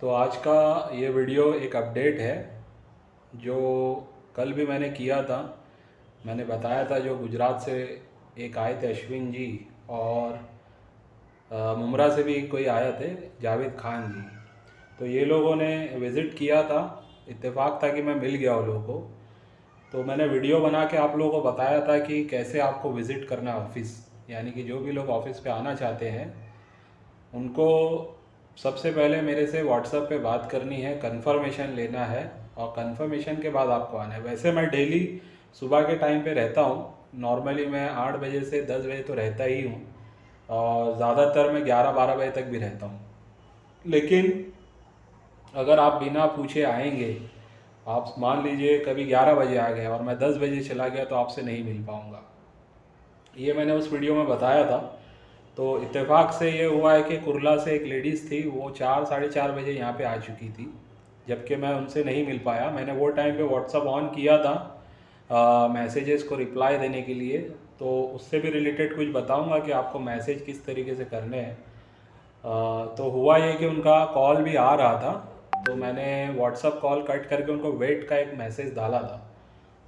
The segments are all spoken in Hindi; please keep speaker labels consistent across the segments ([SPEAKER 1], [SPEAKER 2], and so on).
[SPEAKER 1] तो आज का ये वीडियो एक अपडेट है जो कल भी मैंने किया था। मैंने बताया था जो गुजरात से एक आए थे अश्विन जी, और मुमरा से भी कोई आए थे जावेद खान जी। तो ये लोगों ने विज़िट किया था। इत्तेफाक था कि मैं मिल गया उन लोगों को। तो मैंने वीडियो बना के आप लोगों को बताया था कि कैसे आपको विज़िट करना है ऑफिस, यानी कि जो भी लोग ऑफिस पे आना चाहते हैं उनको सबसे पहले मेरे से व्हाट्सएप पे बात करनी है, कंफर्मेशन लेना है, और कंफर्मेशन के बाद आपको आना है। वैसे मैं डेली सुबह के टाइम पे रहता हूँ। नॉर्मली मैं 8 बजे से 10 बजे तो रहता ही हूँ, और ज़्यादातर मैं 11-12 बजे तक भी रहता हूँ। लेकिन अगर आप बिना पूछे आएंगे, आप मान लीजिए कभी 11 बजे आ गए और मैं 10 बजे चला गया, तो आपसे नहीं मिल पाऊँगा। ये मैंने उस वीडियो में बताया था। तो इत्तेफाक से ये हुआ है कि कुरला से एक लेडीज़ थी, वो 4-4:30 बजे यहाँ पे आ चुकी थी, जबकि मैं उनसे नहीं मिल पाया। मैंने वो टाइम पे व्हाट्सअप ऑन किया था मैसेजेस को रिप्लाई देने के लिए। तो उससे भी रिलेटेड कुछ बताऊंगा कि आपको मैसेज किस तरीके से करने हैं। तो हुआ ये कि उनका कॉल भी आ रहा था, तो मैंने व्हाट्सअप कॉल कट करके उनको वेट का एक मैसेज डाला था।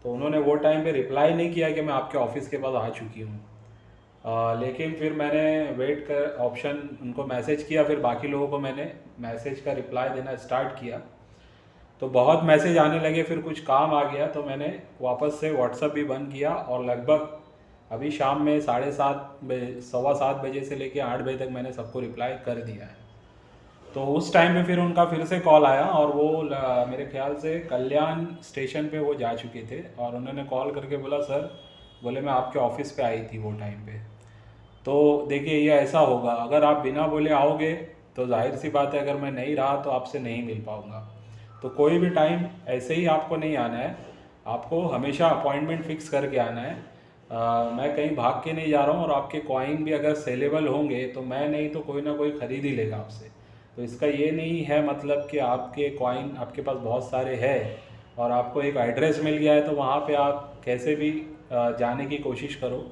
[SPEAKER 1] तो उन्होंने वो टाइम पे रिप्लाई नहीं किया कि मैं आपके ऑफ़िस के पास आ चुकी हूँ। लेकिन फिर मैंने वेट का ऑप्शन उनको मैसेज किया, फिर बाकी लोगों को मैंने मैसेज का रिप्लाई देना स्टार्ट किया। तो बहुत मैसेज आने लगे, फिर कुछ काम आ गया, तो मैंने वापस से व्हाट्सअप भी बंद किया, और लगभग अभी शाम में 7:30 7:15 से लेके 8 बजे तक मैंने सबको रिप्लाई कर दिया है। तो उस टाइम पे फिर उनका फिर से कॉल आया, और वो मेरे ख्याल से कल्याण स्टेशन पे वो जा चुके थे, और उन्होंने कॉल करके बोला, सर, बोले मैं आपके ऑफिस पे आई थी वो टाइम पे। तो देखिए, ये ऐसा होगा, अगर आप बिना बोले आओगे तो जाहिर सी बात है, अगर मैं नहीं रहा तो आपसे नहीं मिल पाऊँगा। तो कोई भी टाइम ऐसे ही आपको नहीं आना है, आपको हमेशा अपॉइंटमेंट फिक्स करके आना है। मैं कहीं भाग के नहीं जा रहा हूँ, और आपके कॉइन भी अगर सेलेबल होंगे तो मैं नहीं तो कोई ना कोई ख़रीद ही लेगा आपसे। तो इसका ये नहीं है मतलब कि आपके कॉइन आपके पास बहुत सारे हैं और आपको एक एड्रेस मिल गया है तो वहाँ पे आप कैसे भी जाने की कोशिश करो।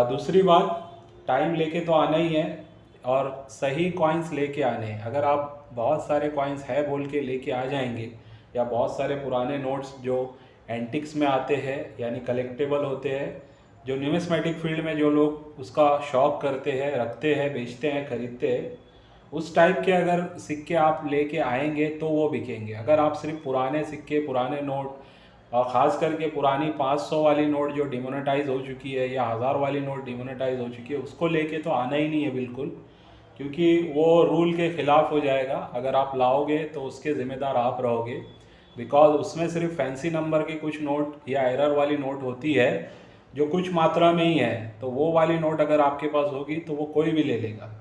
[SPEAKER 1] दूसरी बात, टाइम लेके तो आना ही है, और सही कॉइन्स लेके आने हैं। अगर आप बहुत सारे कॉइन्स है बोल के लेके आ जाएंगे, या बहुत सारे पुराने नोट्स जो एंटिक्स में आते हैं यानी कलेक्टेबल होते हैं, जो न्यूमिस्मेटिक फील्ड में जो लोग उसका शौक करते हैं, रखते हैं, बेचते हैं, खरीदते हैं, उस टाइप के अगर सिक्के आप लेके आएंगे तो वो बिकेंगे। अगर आप सिर्फ पुराने सिक्के, पुराने नोट, और ख़ास करके पुरानी 500 वाली नोट जो डिमोनेटाइज हो चुकी है, या 1000 वाली नोट डिमोनेटाइज हो चुकी है, उसको लेके तो आना ही नहीं है बिल्कुल, क्योंकि वो रूल के ख़िलाफ़ हो जाएगा। अगर आप लाओगे तो उसके ज़िम्मेदार आप रहोगे, बिकॉज उसमें सिर्फ फैंसी नंबर की कुछ नोट या एरर वाली नोट होती है जो कुछ मात्रा में ही है। तो वो वाली नोट अगर आपके पास होगी तो वो कोई भी ले लेगा।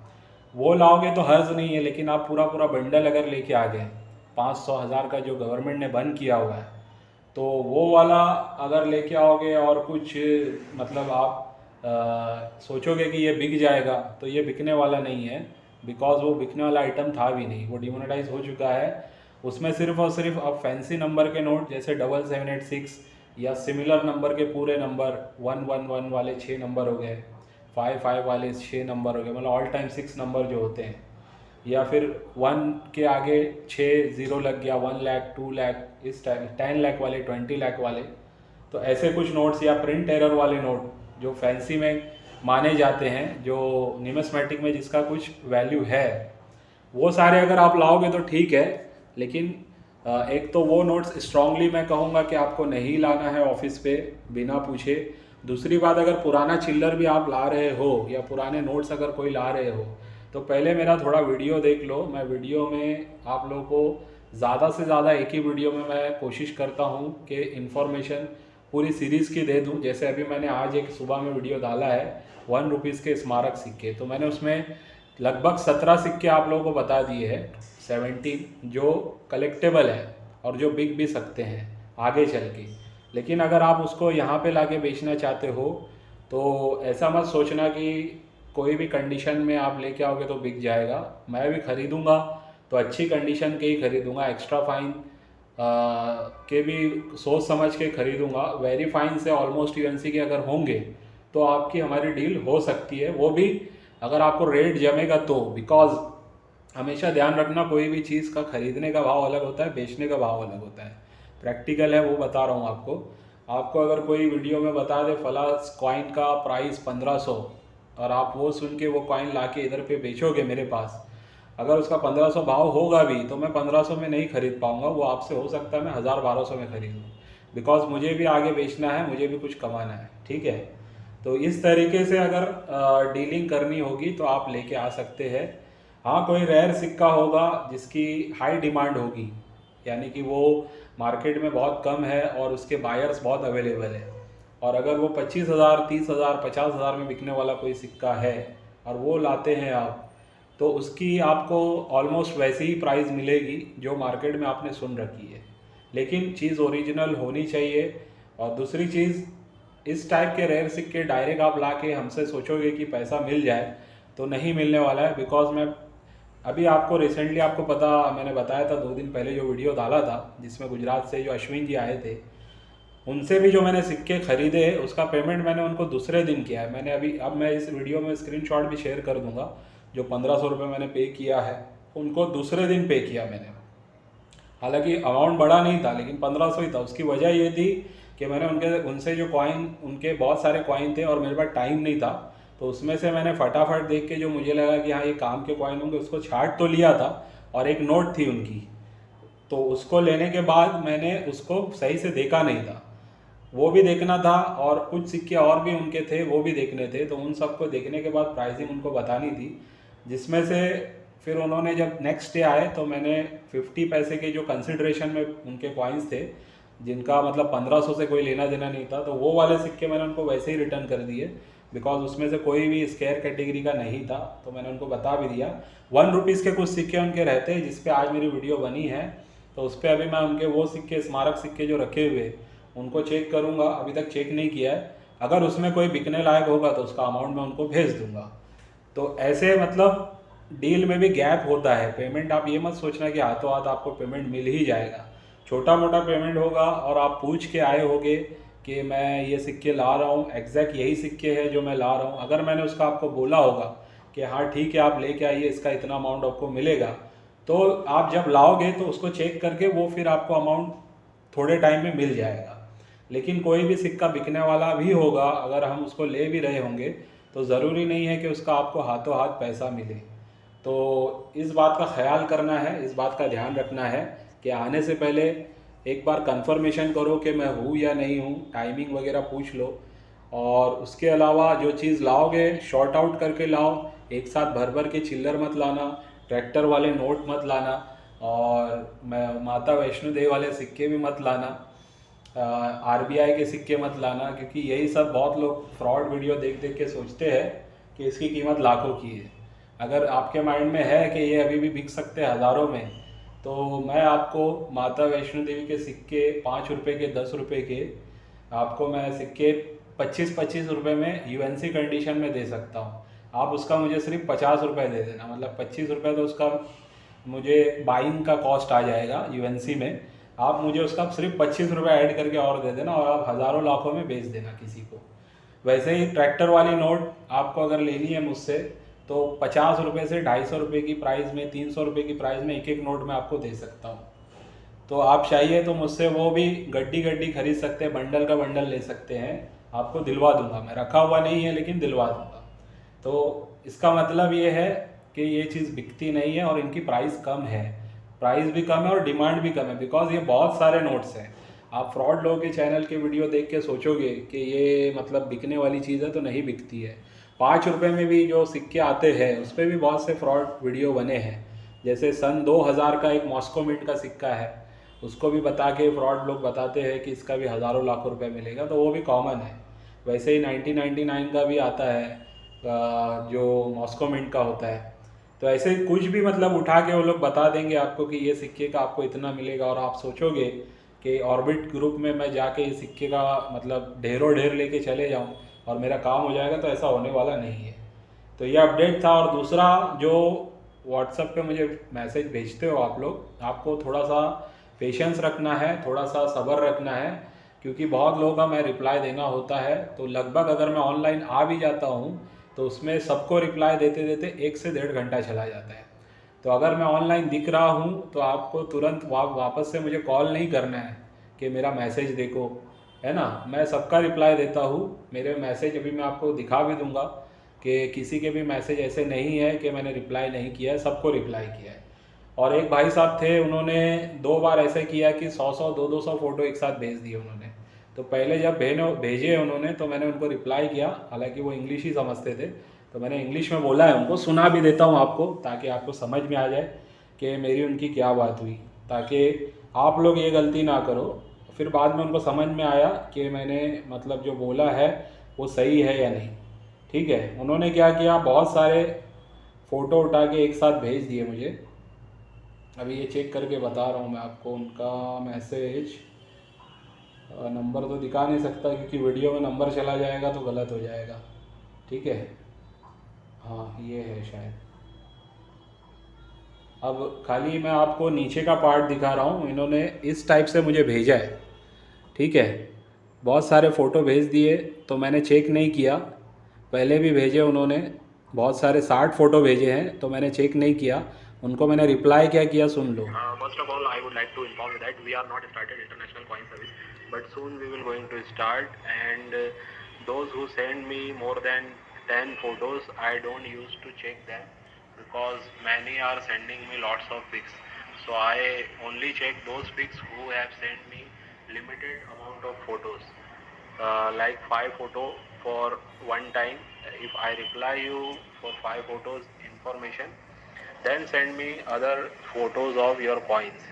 [SPEAKER 1] वो लाओगे तो हर्ज नहीं है, लेकिन आप पूरा पूरा बंडल अगर लेके आ गए, 500-1000 का जो गवर्नमेंट ने बंद किया हुआ है, तो वो वाला अगर लेके आओगे और कुछ मतलब आप सोचोगे कि ये बिक जाएगा, तो ये बिकने वाला नहीं है, बिकॉज वो बिकने वाला आइटम था भी नहीं, वो डिमोनेटाइज हो चुका है। उसमें सिर्फ और सिर्फ अब फैंसी नंबर के नोट जैसे 7786 या सिमिलर नंबर के पूरे नंबर 111 वाले 6 नंबर हो गए, 55 वाले 6 नंबर हो गए, मतलब ऑल टाइम 6 नंबर जो होते हैं, या फिर 1 के आगे 6 ज़ीरो लग गया, 1 लाख, 2 लाख, इस टाइप 10 लाख वाले, 20 लाख वाले, तो ऐसे कुछ नोट्स, या प्रिंट एरर वाले नोट जो फैंसी में माने जाते हैं, जो न्यूमिस्मेटिक में जिसका कुछ वैल्यू है, वो सारे अगर आप लाओगे तो ठीक है। लेकिन एक तो वो नोट्स स्ट्रांगली मैं कहूँगा कि आपको नहीं लाना है ऑफिस पे बिना पूछे। दूसरी बात, अगर पुराना चिल्लर भी आप ला रहे हो या पुराने नोट्स अगर कोई ला रहे हो, तो पहले मेरा थोड़ा वीडियो देख लो। मैं वीडियो में आप लोगों को ज़्यादा से ज़्यादा, एक ही वीडियो में मैं कोशिश करता हूँ कि इन्फॉर्मेशन पूरी सीरीज़ की दे दूँ। जैसे अभी मैंने आज एक सुबह में वीडियो डाला है 1 रुपीज़ के स्मारक सिक्के, तो मैंने उसमें लगभग 17 सिक्के आप लोगों को बता दिए हैं, 17 जो कलेक्टेबल है और जो बिक भी सकते हैं आगे चल के। लेकिन अगर आप उसको यहाँ पे लाके बेचना चाहते हो तो ऐसा मत सोचना कि कोई भी कंडीशन में आप लेके आओगे तो बिक जाएगा। मैं भी ख़रीदूँगा तो अच्छी कंडीशन के ही ख़रीदूँगा, एक्स्ट्रा फाइन के भी सोच समझ के ख़रीदूँगा। वेरी फाइन से ऑलमोस्ट यूएनसी के अगर होंगे तो आपकी हमारी डील हो सकती है, वो भी अगर आपको रेट जमेगा तो। बिकॉज हमेशा ध्यान रखना, कोई भी चीज़ का खरीदने का भाव अलग होता है, बेचने का भाव अलग होता है। प्रैक्टिकल है वो बता रहा हूँ आपको। आपको अगर कोई वीडियो में बता दे फला कॉइन का प्राइस 1500, और आप वो सुन के वो कॉइन ला के इधर पे बेचोगे मेरे पास, अगर उसका 1500 भाव होगा भी तो मैं 1500 में नहीं खरीद पाऊँगा, वो आपसे हो सकता है मैं 1000-1200 में खरीदूँ, बिकॉज मुझे भी आगे बेचना है, मुझे भी कुछ कमाना है, ठीक है। तो इस तरीके से अगर डीलिंग करनी होगी तो आप लेके आ सकते हैं। हाँ, कोई रेयर सिक्का होगा जिसकी हाई डिमांड होगी, यानी कि वो मार्केट में बहुत कम है और उसके बायर्स बहुत अवेलेबल है, और अगर वो 25,000, 30,000, 50,000 में बिकने वाला कोई सिक्का है और वो लाते हैं आप, तो उसकी आपको ऑलमोस्ट वैसी ही प्राइस मिलेगी जो मार्केट में आपने सुन रखी है, लेकिन चीज़ ओरिजिनल होनी चाहिए। और दूसरी चीज़, इस टाइप के रेयर सिक्के डायरेक्ट आप ला के हमसे सोचोगे कि पैसा मिल जाए तो नहीं मिलने वाला है। बिकॉज मैं अभी आपको रिसेंटली आपको पता, मैंने बताया था 2 दिन पहले जो वीडियो डाला था जिसमें गुजरात से जो अश्विन जी आए थे, उनसे भी जो मैंने सिक्के खरीदे उसका पेमेंट मैंने उनको दूसरे दिन किया है। मैंने अभी, अब मैं इस वीडियो में स्क्रीनशॉट भी शेयर कर दूंगा, जो 1500 रुपये मैंने पे किया है उनको दूसरे दिन पे किया मैंने। हालांकि अमाउंट बड़ा नहीं था लेकिन 1500 ही था। उसकी वजह ये थी कि मैंने उनसे जो कॉइन, उनके बहुत सारे कॉइन थे और मेरे पास टाइम नहीं था, तो उसमें से मैंने फटाफट देख के जो मुझे लगा कि हाँ ये काम के कॉइन होंगे उसको छाट तो लिया था, और एक नोट थी उनकी, तो उसको लेने के बाद मैंने उसको सही से देखा नहीं था, वो भी देखना था और कुछ सिक्के और भी उनके थे वो भी देखने थे। तो उन सबको देखने के बाद प्राइसिंग उनको बतानी थी, जिसमें से फिर उन्होंने जब नेक्स्ट डे आए तो मैंने 50 पैसे के जो कंसिड्रेशन में उनके कॉइन्स थे, जिनका मतलब 1500 से कोई लेना देना नहीं था, तो वो वाले सिक्के मैंने उनको वैसे ही रिटर्न कर दिए, बिकॉज उसमें से कोई भी स्केयर कैटेगरी का नहीं था। तो मैंने उनको बता भी दिया। 1 रुपीज़ के कुछ सिक्के उनके रहते हैं जिस पे आज मेरी वीडियो बनी है, तो उस पर अभी मैं उनके वो सिक्के, स्मारक सिक्के जो रखे हुए उनको चेक करूँगा, अभी तक चेक नहीं किया है। अगर उसमें कोई बिकने लायक होगा तो उसका अमाउंट मैं उनको भेज दूँगा। तो ऐसे मतलब डील में भी गैप होता है। पेमेंट आप ये मत सोचना कि हाथों हाथ आपको पेमेंट मिल ही जाएगा, छोटा मोटा पेमेंट होगा और आप पूछ के आए होगे कि मैं ये सिक्के ला रहा हूँ, एग्जैक्ट यही सिक्के हैं जो मैं ला रहा हूँ। अगर मैंने उसका आपको बोला होगा कि हाँ ठीक है आप लेके आइए, इसका इतना अमाउंट आपको मिलेगा, तो आप जब लाओगे तो उसको चेक करके वो फिर आपको अमाउंट थोड़े टाइम में मिल जाएगा। लेकिन कोई भी सिक्का बिकने वाला भी होगा, अगर हम उसको ले भी रहे होंगे तो ज़रूरी नहीं है कि उसका आपको हाथों हाथ पैसा मिले। तो इस बात का ख्याल करना है, इस बात का ध्यान रखना है कि आने से पहले एक बार कंफर्मेशन करो कि मैं हूँ या नहीं हूँ, टाइमिंग वगैरह पूछ लो। और उसके अलावा जो चीज़ लाओगे शॉर्ट आउट करके लाओ, एक साथ भर भर के चिल्लर मत लाना, ट्रैक्टर वाले नोट मत लाना, और माता वैष्णो देवी वाले सिक्के भी मत लाना, आरबीआई के सिक्के मत लाना, क्योंकि यही सब बहुत लोग फ्रॉड वीडियो देख देख के सोचते हैं कि इसकी कीमत लाखों की है। अगर आपके माइंड में है कि ये अभी भी बिक सकते हैं हज़ारों में, तो मैं आपको माता वैष्णो देवी के सिक्के 5 रुपये के, 10 रुपये के, आपको मैं सिक्के 25-25 रुपये में यूएनसी कंडीशन में दे सकता हूँ। आप उसका मुझे सिर्फ 50 रुपये दे देना, मतलब 25 रुपये तो उसका मुझे बाइंग का कॉस्ट आ जाएगा यूएनसी में। आप मुझे उसका सिर्फ 25 रुपये ऐड करके और दे देना, और आप हज़ारों लाखों में बेच देना किसी को। वैसे ही ट्रैक्टर वाली नोट आपको अगर लेनी है मुझसे, तो 50 रुपये से 250 रुपये की प्राइस में, 300 रुपये की प्राइस में एक एक नोट मैं आपको दे सकता हूँ। तो आप चाहिए तो मुझसे वो भी गड्डी गड्डी खरीद सकते हैं, बंडल का बंडल ले सकते हैं, आपको दिलवा दूंगा। मैं रखा हुआ नहीं है लेकिन दिलवा दूंगा। तो इसका मतलब ये है कि ये चीज़ बिकती नहीं है और इनकी प्राइस कम है, प्राइस भी कम है और डिमांड भी कम है, बिकॉज ये बहुत सारे नोट्स हैं। आप फ्रॉड लोगों के चैनल के वीडियो देख के सोचोगे कि ये मतलब बिकने वाली चीज़ है, तो नहीं बिकती है। 5 रुपये में भी जो सिक्के आते हैं उस पर भी बहुत से फ्रॉड वीडियो बने हैं। जैसे सन 2000 का एक मॉस्को मिंट का सिक्का है, उसको भी बता के फ्रॉड लोग बताते हैं कि इसका भी हज़ारों लाखों रुपए मिलेगा, तो वो भी कॉमन है। वैसे ही 1999 का भी आता है जो मॉस्को मिंट का होता है। तो ऐसे कुछ भी मतलब उठा के वो लोग बता देंगे आपको कि ये सिक्के का आपको इतना मिलेगा, और आप सोचोगे कि ऑर्बिट ग्रुप में मैं जाके इस सिक्के का मतलब ढेरों ढेर लेके चले जाऊं और मेरा काम हो जाएगा, तो ऐसा होने वाला नहीं है। तो ये अपडेट था। और दूसरा, जो व्हाट्सएप पे मुझे मैसेज भेजते हो आप लोग, आपको थोड़ा सा पेशेंस रखना है, थोड़ा सा सब्र रखना है, क्योंकि बहुत लोगों का मैं रिप्लाई देना होता है। तो लगभग अगर मैं ऑनलाइन आ भी जाता हूँ तो उसमें सबको रिप्लाई देते देते 1 से 1.5 घंटा चला जाता है। तो अगर मैं ऑनलाइन दिख रहा हूँ तो आपको तुरंत वापस से मुझे कॉल नहीं करना है कि मेरा मैसेज देखो, है ना। मैं सबका रिप्लाई देता हूँ। मेरे मैसेज अभी मैं आपको दिखा भी दूंगा कि किसी के भी मैसेज ऐसे नहीं है कि मैंने रिप्लाई नहीं किया है, सबको रिप्लाई किया है। और एक भाई साहब थे, उन्होंने 2 बार ऐसे किया कि 100 200 फ़ोटो एक साथ भेज दिए उन्होंने। तो पहले जब भेजे उन्होंने तो मैंने उनको रिप्लाई किया, हालांकि वो इंग्लिश ही समझते थे, तो मैंने इंग्लिश में बोला है उनको, सुना भी देता हूँ आपको ताकि आपको समझ में आ जाए कि मेरी उनकी क्या बात हुई, ताकि आप लोग ये गलती ना करो। फिर बाद में उनको समझ में आया कि मैंने मतलब जो बोला है वो सही है या नहीं। ठीक है, उन्होंने क्या किया, बहुत सारे फ़ोटो उठा के एक साथ भेज दिए मुझे। अभी ये चेक करके बता रहा हूँ मैं आपको उनका मैसेज। नंबर तो दिखा नहीं सकता क्योंकि वीडियो में नंबर चला जाएगा तो गलत हो जाएगा। ठीक है, हाँ ये है शायद। अब खाली मैं आपको नीचे का पार्ट दिखा रहा हूँ, इन्होंने इस टाइप से मुझे भेजा है। ठीक है, बहुत सारे फ़ोटो भेज दिए तो मैंने चेक नहीं किया। पहले भी भेजे उन्होंने, बहुत सारे 60 फ़ोटो भेजे हैं तो मैंने चेक नहीं किया। उनको मैंने रिप्लाई क्या किया सुन लो।
[SPEAKER 2] First of all, I would like to inform you that we are not started international coin service, but soon we will going to start. And those who send me more than 10 photos, I don't used to check them because many are sending me lots of pics. So I only check those pics who have sent me limited amount of photos, like 5 photo for one time. If I reply you for 5 photos information, then send me other photos of your coins,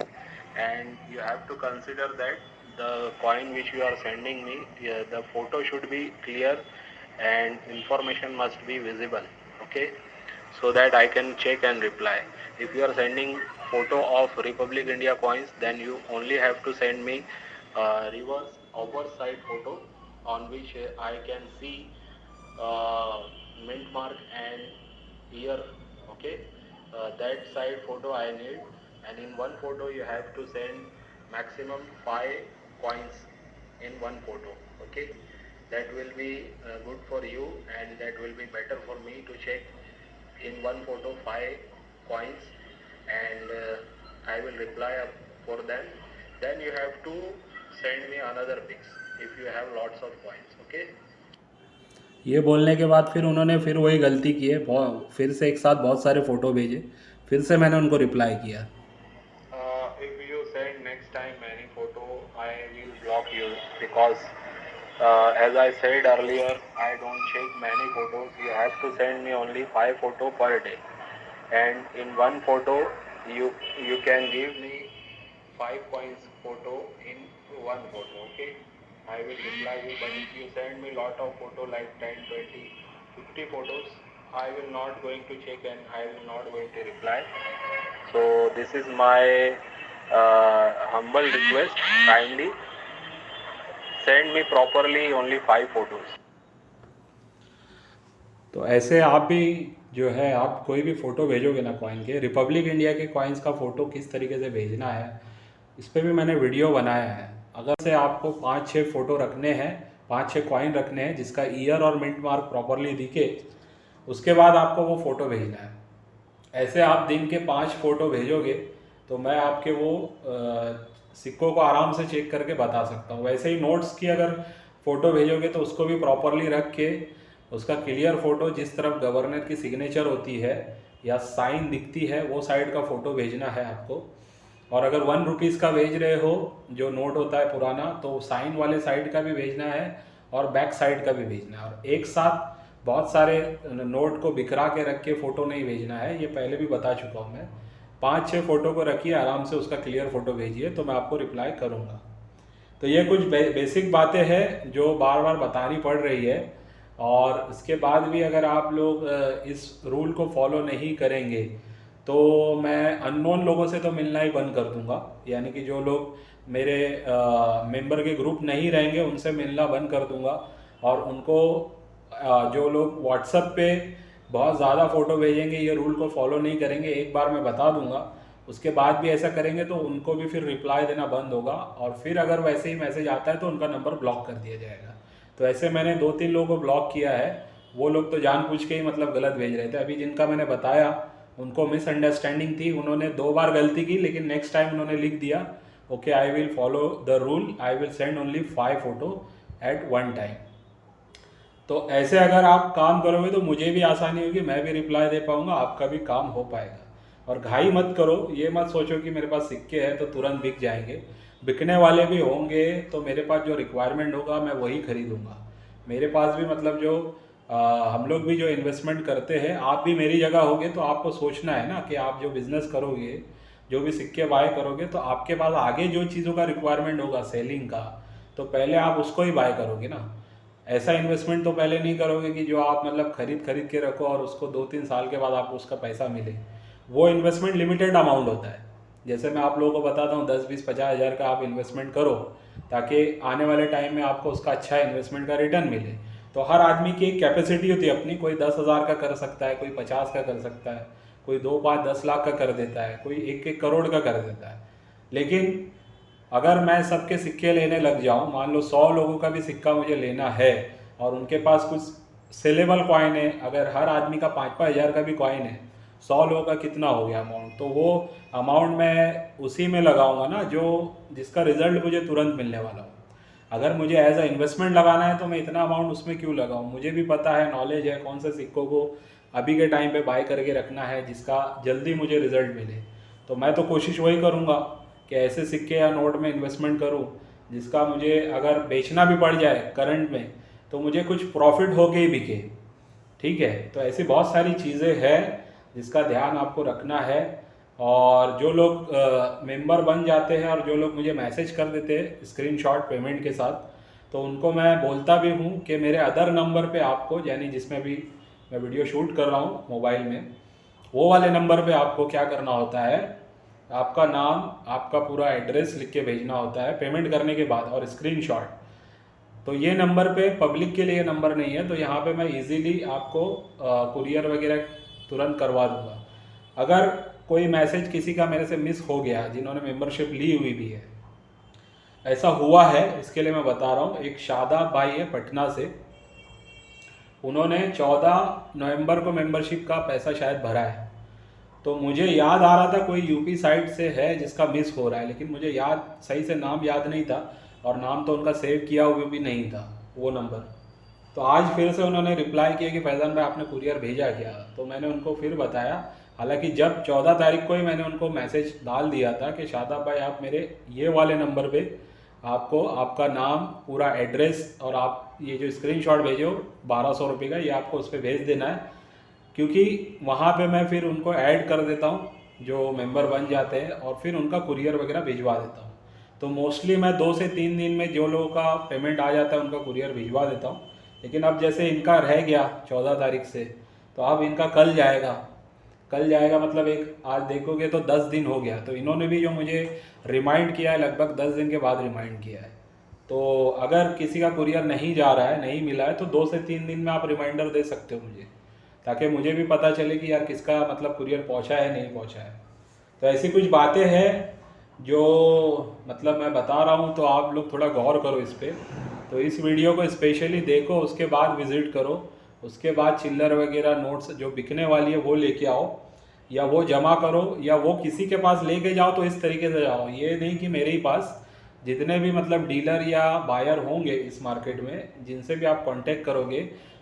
[SPEAKER 2] and you have to consider that the coin which you are sending me, yeah, the photo should be clear and information must be visible, okay, so that I can check and reply. If you are sending photo of Republic India coins, then you only have to send me reverse overside photo on which I can see uh, mint mark and year, okay. That side photo I need, and in one photo you have to send maximum 5 coins in one photo, okay. That will be good for you, and that will be better for me to check in one photo 5 coins, and I will reply up for them. Then you have to send me another pics if you have lots of coins, okay.
[SPEAKER 1] ये बोलने के बाद फिर उन्होंने फिर वही गलती की है, फिर से एक साथ बहुत सारे फ़ोटो भेजे। फिर से मैंने उनको रिप्लाई किया।
[SPEAKER 2] If you send next time any photo, I will block you because, as I said earlier, I don't check many photos. You have to send me only 5 photo per day, and in one photo, you can give me 5 coins photo in one photo. Okay, I will reply you. But if you send me lot of photo like 10, 20, 50 photos, I will not going to check and I will not going to reply. So this is my humble request. Kindly send me properly only 5 photos.
[SPEAKER 1] तो ऐसे आप भी जो है, आप कोई भी फ़ोटो भेजोगे ना कॉइन के, रिपब्लिक इंडिया के कॉइन्स का फ़ोटो किस तरीके से भेजना है, इस पर भी मैंने वीडियो बनाया है। अगर से आपको 5-6 फ़ोटो रखने हैं, 5-6 कॉइन रखने हैं जिसका ईयर और मिंट मार्क प्रॉपरली दिखे, उसके बाद आपको वो फ़ोटो भेजना है। ऐसे आप दिन के 5 फ़ोटो भेजोगे तो मैं आपके वो सिक्कों को आराम से चेक करके बता सकता हूँ। वैसे ही नोट्स की अगर फ़ोटो भेजोगे तो उसको भी प्रॉपरली रख के उसका क्लियर फ़ोटो, जिस तरफ गवर्नर की सिग्नेचर होती है या साइन दिखती है वो साइड का फ़ोटो भेजना है आपको। और अगर 1 रुपीज़ का भेज रहे हो जो नोट होता है पुराना, तो साइन वाले साइड का भी भेजना है और बैक साइड का भी भेजना है। और एक साथ बहुत सारे नोट को बिखरा के रख के फ़ोटो नहीं भेजना है, ये पहले भी बता चुका हूँ मैं। 5-6 फ़ोटो को रखिए आराम से, उसका क्लियर फ़ोटो भेजिए तो मैं आपको रिप्लाई करूँगा। तो ये कुछ बेसिक बातें हैं जो बार बार बतानी पड़ रही है। और इसके बाद भी अगर आप लोग इस रूल को फॉलो नहीं करेंगे तो मैं अननोन लोगों से तो मिलना ही बंद कर दूंगा। यानी कि जो लोग मेरे मेंबर के ग्रुप नहीं रहेंगे उनसे मिलना बंद कर दूंगा। और उनको जो लोग व्हाट्सएप पे बहुत ज़्यादा फ़ोटो भेजेंगे, ये रूल को फॉलो नहीं करेंगे, एक बार मैं बता दूंगा, उसके बाद भी ऐसा करेंगे तो उनको भी फिर रिप्लाई देना बंद होगा। और फिर अगर वैसे ही मैसेज आता है तो उनका नंबर ब्लॉक कर दिया जाएगा। तो ऐसे मैंने 2-3 लोगों को ब्लॉक किया है। वो लोग तो जानबूझ के ही मतलब गलत भेज रहे थे। अभी जिनका मैंने बताया उनको मिसअंडरस्टैंडिंग थी, उन्होंने 2 बार गलती की, लेकिन नेक्स्ट टाइम उन्होंने लिख दिया okay I will follow the rule, I will send only 5 photo at one time. तो ऐसे अगर आप काम करोगे तो मुझे भी आसानी होगी, मैं भी रिप्लाई दे पाऊंगा, आपका भी काम हो पाएगा। और घाई मत करो, ये मत सोचो कि मेरे पास सिक्के हैं तो तुरंत बिक जाएंगे। बिकने वाले भी होंगे तो मेरे पास जो रिक्वायरमेंट होगा मैं वही खरीदूंगा। मेरे पास भी मतलब जो हम लोग भी जो इन्वेस्टमेंट करते हैं, आप भी मेरी जगह होगे तो आपको सोचना है ना कि आप जो बिज़नेस करोगे, जो भी सिक्के बाय करोगे, तो आपके पास आगे जो चीज़ों का रिक्वायरमेंट होगा सेलिंग का, तो पहले आप उसको ही बाय करोगे ना। ऐसा इन्वेस्टमेंट तो पहले नहीं करोगे कि जो आप मतलब खरीद खरीद के रखो और उसको 2-3 साल के बाद आपको उसका पैसा मिले। वो इन्वेस्टमेंट लिमिटेड अमाउंट होता है। जैसे मैं आप लोगों को बताता हूँ 10-20-50 हज़ार का आप इन्वेस्टमेंट करो ताकि आने वाले टाइम में आपको उसका अच्छा इन्वेस्टमेंट का रिटर्न मिले। तो हर आदमी की एक कैपेसिटी होती है अपनी, कोई 10,000 का कर सकता है, कोई 50 का कर सकता है, कोई 2, 5, 10 लाख का कर देता है, कोई 1-1 करोड़ का कर देता है। लेकिन अगर मैं सबके सिक्के लेने लग जाऊं, मान लो 100 लोगों का भी सिक्का मुझे लेना है और उनके पास कुछ सेलेबल कॉइन है, अगर हर आदमी का 5-5 हज़ार का भी कॉइन है, 100 लोगों का कितना हो गया अमाउंट, तो वो अमाउंट मैं उसी में लगाऊंगा ना जो जिसका रिजल्ट मुझे तुरंत मिलने वाला हो। अगर मुझे एज अ इन्वेस्टमेंट लगाना है तो मैं इतना अमाउंट उसमें क्यों लगाऊं? मुझे भी पता है, नॉलेज है कौन से सिक्कों को अभी के टाइम पे बाय करके रखना है जिसका जल्दी मुझे रिजल्ट मिले। तो मैं तो कोशिश वही करूँगा कि ऐसे सिक्के या नोट में इन्वेस्टमेंट करूं जिसका मुझे अगर बेचना भी पड़ जाए करंट में तो मुझे कुछ प्रॉफिट हो के ही बिके। ठीक है, तो ऐसी बहुत सारी चीज़ें हैं जिसका ध्यान आपको रखना है। और जो लोग मेंबर बन जाते हैं और जो लोग मुझे मैसेज कर देते हैं स्क्रीनशॉट पेमेंट के साथ, तो उनको मैं बोलता भी हूँ कि मेरे अदर नंबर पे आपको, यानी जिसमें भी मैं वीडियो शूट कर रहा हूँ मोबाइल में, वो वाले नंबर पे आपको क्या करना होता है, आपका नाम, आपका पूरा एड्रेस लिख के भेजना होता है पेमेंट करने के बाद और स्क्रीनशॉट। तो ये नंबर पे पब्लिक के लिए नंबर नहीं है, तो यहाँ पे मैं इजीली आपको कुरियर वगैरह तुरंत करवा दूंगा। अगर कोई मैसेज किसी का मेरे से मिस हो गया जिन्होंने मेंबरशिप ली हुई भी है, ऐसा हुआ है, इसके लिए मैं बता रहा हूँ। एक शादाब भाई है पटना से, उन्होंने 14 नवंबर को मेंबरशिप का पैसा शायद भरा है। तो मुझे याद आ रहा था कोई यूपी साइड से है जिसका मिस हो रहा है, लेकिन मुझे याद सही से नाम याद नहीं था और नाम तो उनका सेव किया हुआ भी नहीं था वो नंबर। तो आज फिर से उन्होंने रिप्लाई किया कि फैज़ान भाई आपने कुरियर भेजा क्या? तो मैंने उनको फिर बताया, हालांकि जब 14 तारीख को ही मैंने उनको मैसेज डाल दिया था कि शादाब भाई आप मेरे ये वाले नंबर पे आपको आपका नाम, पूरा एड्रेस और आप ये जो स्क्रीनशॉट भेजो 1200 रुपये का, ये आपको उस पर भेज देना है, क्योंकि वहाँ पे मैं फिर उनको ऐड कर देता हूँ जो मेंबर बन जाते हैं और फिर उनका कुरियर वगैरह भिजवा देता हूँ। तो मोस्टली मैं 2 से 3 दिन में जो लोगों का पेमेंट आ जाता है उनका कुरियर भिजवा देता हूँ। लेकिन अब जैसे इनका रह गया 14 तारीख से, तो अब इनका कल जाएगा। कल जाएगा मतलब एक, आज देखोगे तो 10 दिन हो गया। तो इन्होंने भी जो मुझे रिमाइंड किया है लगभग 10 दिन के बाद रिमाइंड किया है। तो अगर किसी का कुरियर नहीं जा रहा है, नहीं मिला है, तो 2 से 3 दिन में आप रिमाइंडर दे सकते हो मुझे, ताकि मुझे भी पता चले कि यार किसका मतलब कुरियर पहुंचा है नहीं पहुंचा है। तो ऐसी कुछ बातें हैं जो मतलब मैं बता रहा हूं, तो आप लोग थोड़ा गौर करो इस पर। तो इस वीडियो को स्पेशली देखो, उसके बाद विज़िट करो, उसके बाद चिल्लर वगैरह नोट्स जो बिकने वाली है वो लेके आओ, या वो जमा करो, या वो किसी के पास लेके जाओ। तो इस तरीके से जाओ, ये नहीं कि मेरे ही पास, जितने भी मतलब डीलर या बायर होंगे इस मार्केट में जिनसे भी आप कांटेक्ट करोगे,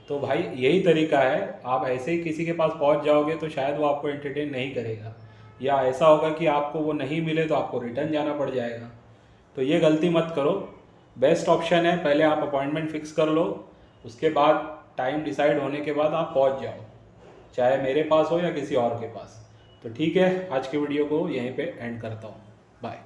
[SPEAKER 1] तो भाई यही तरीका है। आप ऐसे ही किसी के पास पहुंच जाओगे तो शायद वो आपको एंटरटेन नहीं करेगा, या ऐसा होगा कि आपको वो नहीं मिले तो आपको रिटर्न जाना पड़ जाएगा। तो ये गलती मत करो। बेस्ट ऑप्शन है पहले आप अपॉइंटमेंट फिक्स कर लो, उसके बाद टाइम डिसाइड होने के बाद आप पहुंच जाओ, चाहे मेरे पास हो या किसी और के पास। तो ठीक है, आज की वीडियो को यहीं पे एंड करता हूँ। बाय।